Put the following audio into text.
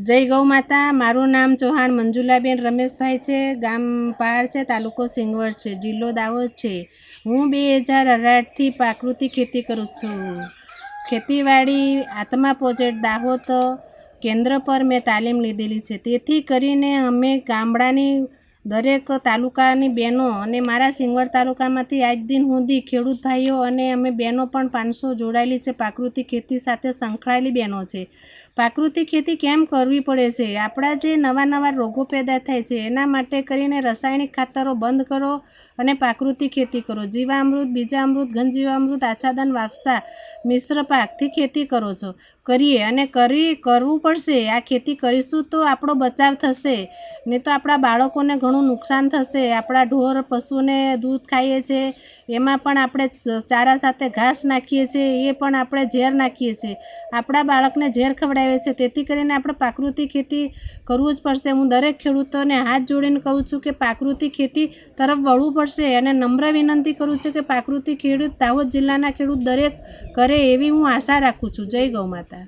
જય ગૌ માતા। મારું નામ ચૌહાણ મંજુલાબેન રમેશભાઈ છે। ગામ પહાડ છે, તાલુકો સિંગવડ છે, જિલ્લો દાહોદ છે। હું 2018થી પ્રાકૃતિક ખેતી કરું છું। ખેતીવાડી આત્મા પ્રોજેક્ટ દાહોદ કેન્દ્ર પર મેં તાલીમ લીધેલી છે। તેથી કરીને અમે ગામડાની દરેક તાલુકાની બહેનો અને મારા સિંગવડ તાલુકામાંથી આજ દિન સુધી ખેડૂત ભાઈઓ અને અમે બહેનો પણ 500 જોડાયેલી છે। પ્રાકૃતિક ખેતી સાથે સંકળાયેલી બહેનો છે। પ્રાકૃતિક ખેતી કેમ કરવી પડે છે? આપણા જે નવા રોગો પેદા થાય છે એના માટે કરીને રાસાયણિક ખાતરો બંધ કરો અને પ્રાકૃતિક ખેતી કરો। જીવામૃત, બીજામૃત, ઘનજીવામૃત, આચ્છાદન, વાવસા, મિશ્ર પાકથી ખેતી કરો છો કરીએ અને કરવું પડશે। આ ખેતી કરીશું તો આપણો બચાવ થશે, નહીં તો આપણા બાળકોને ઘણું નુકસાન થશે। આપણા ઢોર પશુને દૂધ ખાઈએ છીએ, એમાં પણ આપણે ચારા સાથે ઘાસ નાખીએ છીએ, એ પણ આપણે ઝેર નાખીએ છીએ, આપણા બાળકને ઝેર ખવડાવીએ છીએ। તેથી કરીને આપણે પ્રાકૃતિક ખેતી કરવું જ પડશે। હું દરેક ખેડૂતોને હાથ જોડીને કહું છું કે પ્રાકૃતિક ખેતી તરફ વળવું પડશે અને નમ્ર વિનંતી કરું છું કે પ્રાકૃતિક ખેડૂત દાહોદ જિલ્લાના ખેડૂત દરેક કરે એવી હું આશા રાખું છું। જય ગૌ માતા।